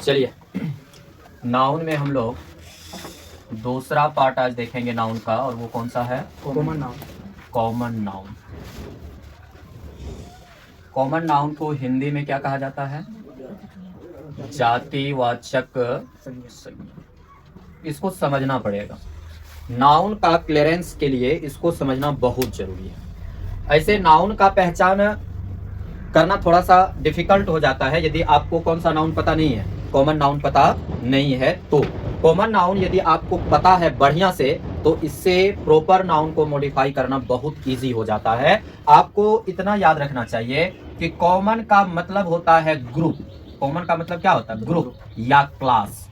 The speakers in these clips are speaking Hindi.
चलिए, नाउन में हम लोग दूसरा पार्ट आज देखेंगे नाउन का, और वो कौन सा है? Common noun. Common noun. Common noun को हिंदी में क्या कहा जाता है? जातिवाचक संज्ञा। इसको समझना पड़ेगा। नाउन का क्लियरेंस के लिए इसको समझना बहुत जरूरी है। ऐसे नाउन का पहचान करना थोड़ा सा डिफिकल्ट हो जाता है यदि आपको कौन सा नाउन पता नहीं है, कॉमन नाउन पता नहीं है। तो कॉमन नाउन यदि आपको पता है बढ़िया से, तो इससे प्रॉपर नाउन को मॉडिफाई करना बहुत इजी हो जाता है। आपको इतना याद रखना चाहिए कि कॉमन का मतलब होता है ग्रुप। कॉमन का मतलब क्या होता है? ग्रुप या क्लास,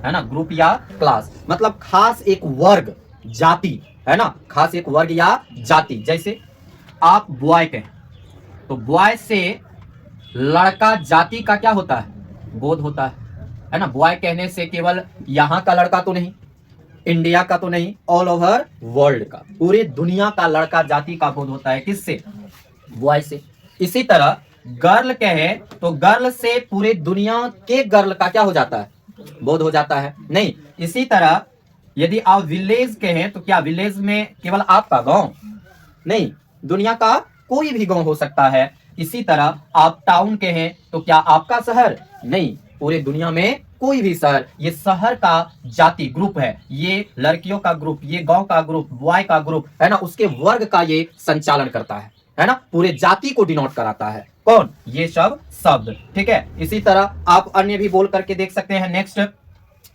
है ना। ग्रुप या क्लास मतलब खास एक वर्ग, जाति, है ना। खास एक वर्ग या जाति। जैसे आप बॉय कहें तो बॉय से लड़का जाति का क्या होता है? बोध होता है ना। बॉय कहने से केवल यहां का लड़का तो नहीं, इंडिया का तो नहीं, ऑल ओवर वर्ल्ड का, पूरी दुनिया का लड़का जाति का बोध होता है। किससे? बॉय से। इसी तरह गर्ल कहे तो गर्ल से पूरी दुनिया के गर्ल का क्या हो जाता है? बोध हो जाता है। नहीं, इसी तरह यदि आप विलेज कहें तो क्या विलेज में केवल आपका गांव? नहीं, दुनिया का कोई भी गांव हो सकता है। इसी तरह आप टाउन कहें तो क्या आपका शहर? नहीं, पूरे दुनिया में कोई भी शहर। ये शहर का जाति ग्रुप है, ये लड़कियों का ग्रुप, ये गांव का ग्रुप, बॉय का ग्रुप, है ना, उसके वर्ग का ये संचालन करता है ना। पूरे जाति को डिनोट कराता है। कौन? ये सब शब्द। ठीक है। इसी तरह आप अन्य भी बोल करके देख सकते हैं। नेक्स्ट,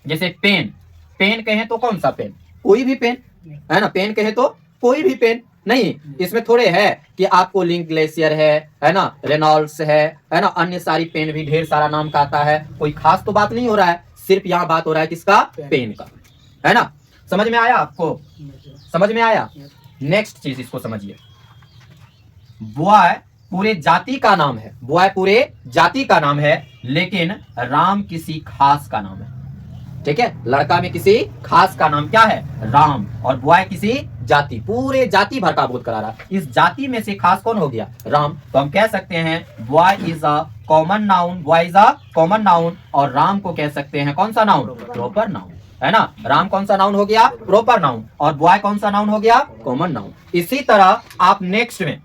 जैसे पेन। पेन कहें तो कौन सा पेन? कोई भी पेन, है ना। पेन कहे तो कोई भी पेन। नहीं, इसमें थोड़े है कि आपको लिंक ग्लेशियर है ना, रेनॉल्ड्स है ना, अन्य सारी पेन भी ढेर सारा नाम का आता है। कोई खास तो बात नहीं हो रहा है, सिर्फ यहाँ बात हो रहा है किसका? पेन का, है ना। समझ में आया आपको? समझ में आया? नेक्स्ट चीज इसको समझिए। बॉय पूरे जाति का नाम है, बॉय पूरे जाति का नाम है, लेकिन राम किसी खास का नाम है। ठीक है। लड़का में किसी खास का नाम क्या है? राम। और बॉय किसी जाति, पूरे जाति भर का बोध करा रहा। इस जाति में से खास कौन हो गया? राम। तो हम कह सकते हैं boy is a common noun, boy is a common noun, और राम को कह सकते हैं कौन सा नाउन? प्रॉपर नाउन, है ना। राम कौन सा नाउन हो गया? Proper noun. और बॉय कौन सा नाउन हो गया? Common noun. इसी तरह आप नेक्स्ट में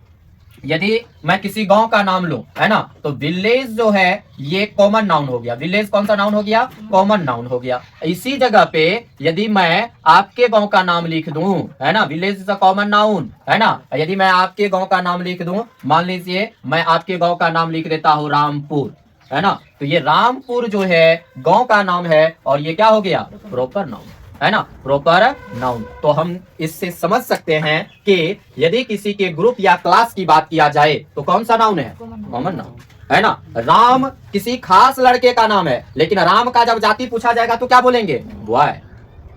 यदि मैं किसी गांव का नाम लूं, है ना, तो विलेज जो है ये कॉमन नाउन हो गया। विलेज कौन सा नाउन हो गया? कॉमन नाउन हो गया। इसी जगह पे यदि मैं आपके गांव का नाम लिख दूं, है ना, village is a common noun, है ना। यदि मैं आपके गांव का नाम लिख दूं, मान लीजिए मैं आपके गांव का नाम लिख देता हूं रामपुर, है ना, तो ये रामपुर जो है गांव का नाम है, और ये क्या हो गया? प्रॉपर नाउन, है ना, प्रॉपर नाउन। तो हम इससे समझ सकते हैं कि यदि किसी के ग्रुप या क्लास की बात किया जाए तो कौन सा नाउन है? कॉमन नाउन, है ना। राम किसी खास लड़के का नाम है, लेकिन राम का जब जाति पूछा जाएगा तो क्या बोलेंगे? बॉय।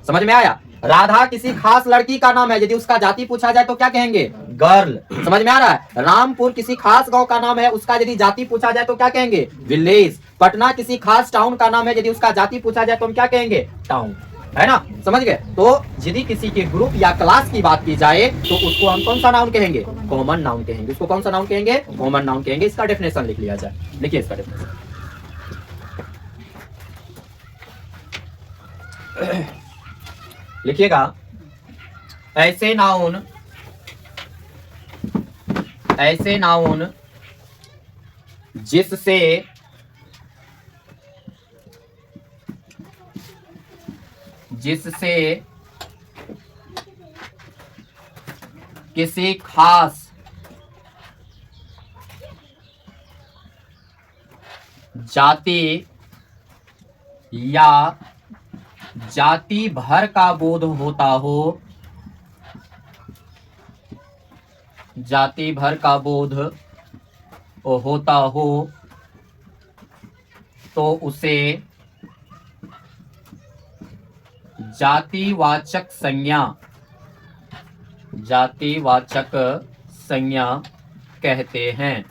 समझ में आया? राधा किसी खास लड़की का नाम है, यदि उसका जाति पूछा जाए तो क्या कहेंगे? गर्ल। समझ में आ रहा है? रामपुर किसी खास गांव का नाम है, उसका यदि जाति पूछा जाए तो क्या कहेंगे? विलेज। पटना किसी खास टाउन का नाम है, यदि उसका जाति पूछा जाए तो हम क्या कहेंगे? टाउन, है ना। समझ गए? तो यदि किसी के ग्रुप या क्लास की बात की जाए तो उसको हम कौन सा नाउन कहेंगे? कॉमन नाउन कहेंगे। उसको कौन सा नाउन कहेंगे? कॉमन नाउन कहेंगे। इसका डेफिनेशन लिख लिया जाए। लिखिए इसका डेफिनेशन। लिखिएगा, ऐसे नाउन जिससे किसी खास जाति या जाति भर का बोध होता हो, जाति भर का बोध होता हो, तो उसे जातिवाचक संज्ञा कहते हैं।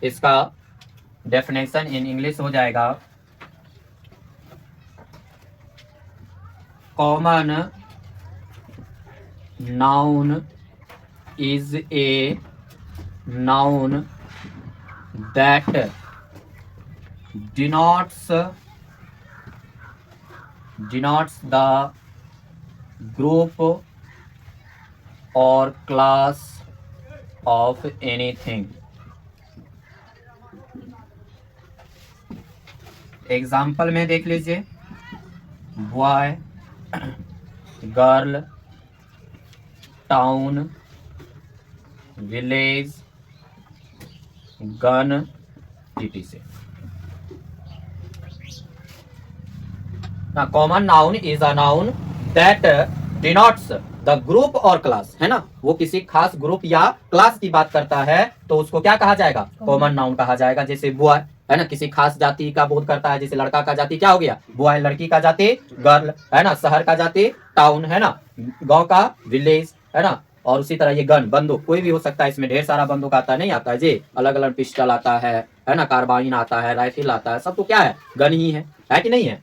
इसका डेफिनेशन इन इंग्लिश हो जाएगा, common noun is a noun that denotes the group or class of anything. Example में देख लीजिए, boy, girl, town, village, gun, etc. Now, common noun is a noun that denotes the group or class, है ना, वो किसी खास ग्रुप या क्लास की बात करता है तो उसको क्या कहा जाएगा? कॉमन नाउन कहा जाएगा। जैसे बॉय है ना, किसी खास जाति का बोध करता है, जैसे लड़का का जाति क्या हो गया? बॉय, लड़की का जाति गर्ल, है ना, शहर का जाति टाउन, है ना, गांव का विलेज, है ना, और उसी तरह ये गन, बंदूक कोई भी हो सकता है, इसमें ढेर सारा बंदूक आता है, नहीं आता है जी, अलग अलग पिस्टल आता है ना, कार्बाइन आता है, राइफल आता है, सब तो क्या है? गन ही है कि नहीं है?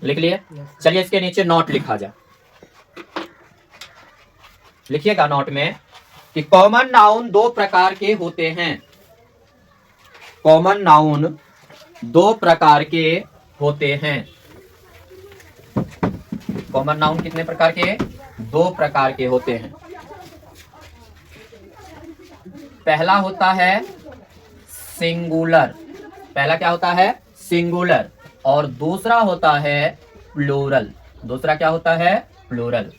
लिख लिए? चलिए इसके नीचे नोट लिखा जाए। लिखिएगा नोट में कि कॉमन नाउन दो प्रकार के होते हैं। कॉमन नाउन दो प्रकार के होते हैं। कॉमन नाउन कितने प्रकार के? दो प्रकार के होते हैं। पहला होता है सिंगुलर। पहला क्या होता है? सिंगुलर। और दूसरा होता है प्लूरल। दूसरा क्या होता है? प्लूरल।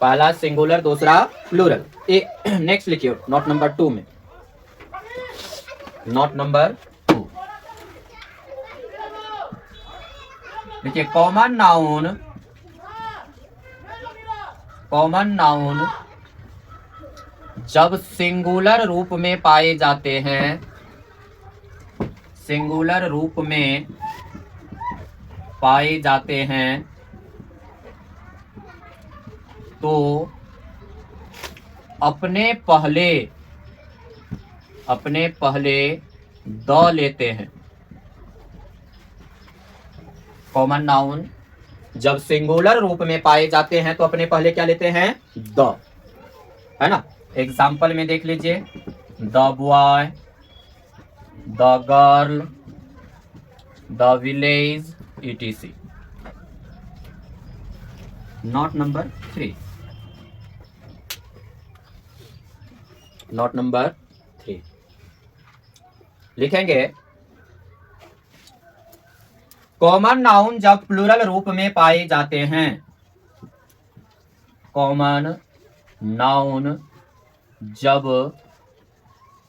पहला सिंगुलर, दूसरा प्लूरल। नेक्स्ट लिखिए नोट नंबर 2 में। नोट नंबर 2 देखिए, कॉमन नाउन, कॉमन नाउन जब सिंगुलर रूप में पाए जाते हैं, सिंगुलर रूप में पाए जाते हैं तो अपने पहले द लेते हैं। कॉमन नाउन जब सिंगुलर रूप में पाए जाते हैं तो अपने पहले क्या लेते हैं? द, है ना। एग्जाम्पल में देख लीजिए, the boy, the girl, the village, etc. Note number 3। Note number 3 लिखेंगे, कॉमन नाउन जब प्लूरल रूप में पाए जाते हैं, कॉमन नाउन जब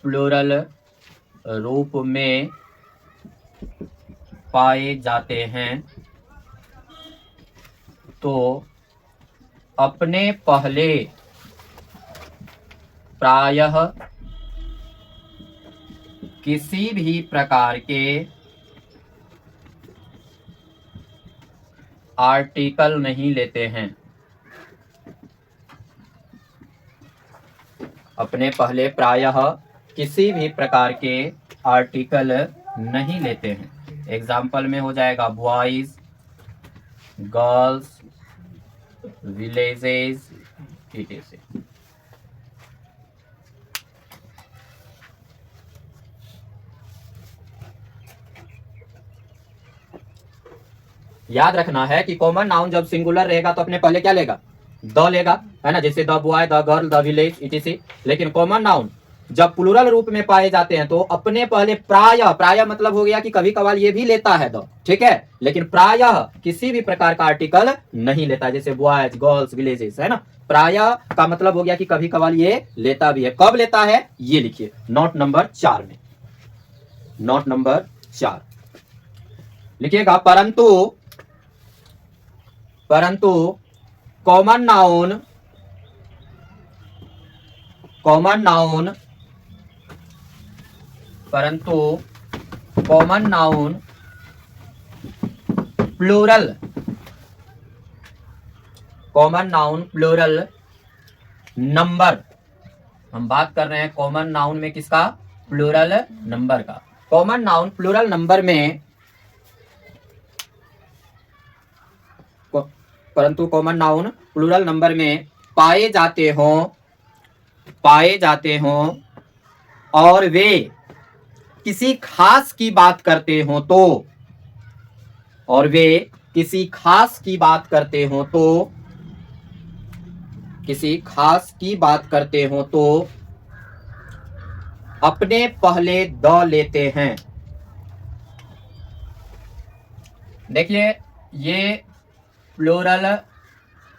प्लूरल रूप में पाए जाते हैं तो अपने पहले प्रायः किसी भी प्रकार के आर्टिकल नहीं लेते हैं। अपने पहले प्रायः किसी भी प्रकार के आर्टिकल नहीं लेते हैं। एग्जाम्पल में हो जाएगा बॉयज, गर्ल्स, विलेजेस, etc. याद रखना है कि कॉमन नाउन जब सिंगुलर रहेगा तो अपने पहले क्या लेगा? द लेगा, है ना, जैसे the boy, the girl, the village, etc. लेकिन कॉमन नाउन जब प्लूरल रूप में पाए जाते हैं तो अपने पहले प्रायः मतलब हो गया कि कभी कभार ये भी लेता है द, ठीक है, लेकिन प्रायः किसी भी प्रकार का आर्टिकल नहीं लेता, जैसे बॉयज, गर्ल्स, विलेजेस, है ना। प्रायः का मतलब हो गया कि कभी कभार ये लेता भी है। कब लेता है ये लिखिए नोट नंबर 4 में। नोट नंबर 4 लिखिएगा, परंतु कॉमन नाउन प्लूरल नंबर, हम बात कर रहे हैं कॉमन नाउन में किसका? प्लूरल नंबर का। कॉमन नाउन प्लूरल नंबर में परंतु कॉमन नाउन प्लूरल नंबर में पाए जाते हों और वे किसी खास की बात करते हों तो, किसी खास की बात करते हों तो अपने पहले द लेते हैं। देखिए, ये प्लूरल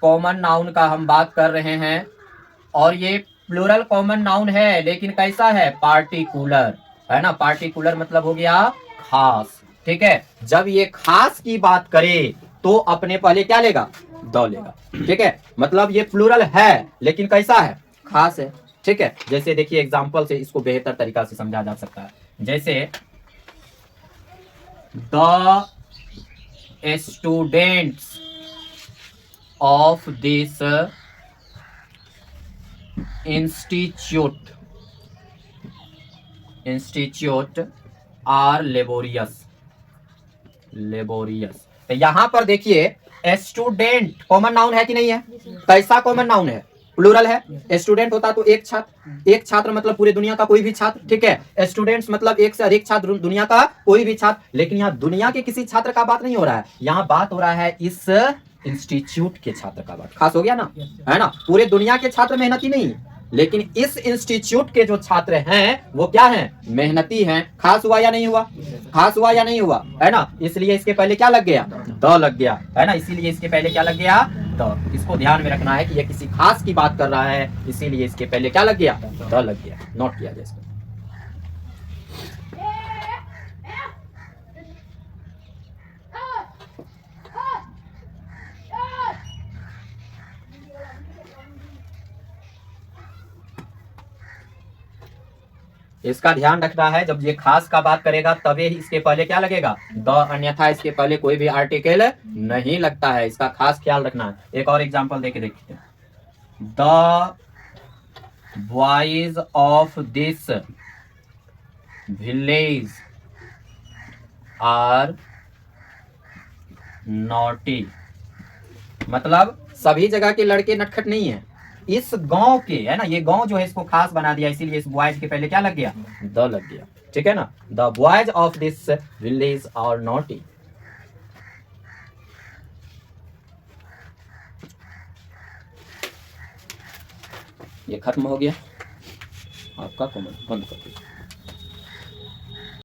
कॉमन नाउन का हम बात कर रहे हैं और ये प्लूरल कॉमन नाउन है, लेकिन कैसा है? पार्टिकुलर, है ना। पार्टिकुलर मतलब हो गया खास, ठीक है। जब ये खास की बात करे तो अपने पहले क्या लेगा? द लेगा, ठीक है। मतलब ये प्लूरल है लेकिन कैसा है? खास है, ठीक है। जैसे देखिए एग्जांपल से इसको बेहतर तरीका से समझा जा सकता है। जैसे the students of this institute are laborious. तो यहां पर देखिए स्टूडेंट कॉमन नाउन है कि नहीं है? कैसा कॉमन नाउन है? प्लूरल है। स्टूडेंट होता तो एक छात्र मतलब पूरे दुनिया का कोई भी छात्र, ठीक है। स्टूडेंट्स मतलब एक से अधिक छात्र, दुनिया का कोई भी छात्र। लेकिन यहाँ दुनिया के किसी छात्र का बात नहीं हो रहा है, यहाँ बात हो रहा है इस इंस्टीट्यूट के छात्र का बात। खास हो गया ना, है ना। पूरे दुनिया के छात्र मेहनती नहीं, लेकिन इस इंस्टीट्यूट के जो छात्र हैं वो क्या हैं? मेहनती हैं। खास हुआ या नहीं हुआ? खास हुआ या नहीं हुआ? है ना। इसलिए इसके पहले क्या लग गया? द लग गया, है ना। इसीलिए इसके पहले क्या लग गया? द। इसको ध्यान में रखना है कि ये किसी खास की बात कर रहा है, इसीलिए इसके पहले क्या लग गया? द लग गया। नोट किया जाए इसको। इसका ध्यान रखना है, जब ये खास का बात करेगा तभी इसके पहले क्या लगेगा? द, अन्यथा इसके पहले कोई भी आर्टिकल नहीं लगता है। इसका खास ख्याल रखना है। एक और एग्जांपल देके देखते हैं। The boys of this village are naughty. मतलब सभी जगह के लड़के नटखट नहीं है, इस गांव के, है ना। ये गांव जो है इसको खास बना दिया, इसीलिए इस बॉयज के पहले क्या लग गया? द लग गया, ठीक है ना। The boys of this village are naughty. ये खत्म हो गया आपका कॉमेंट, बंद कर दीजिए।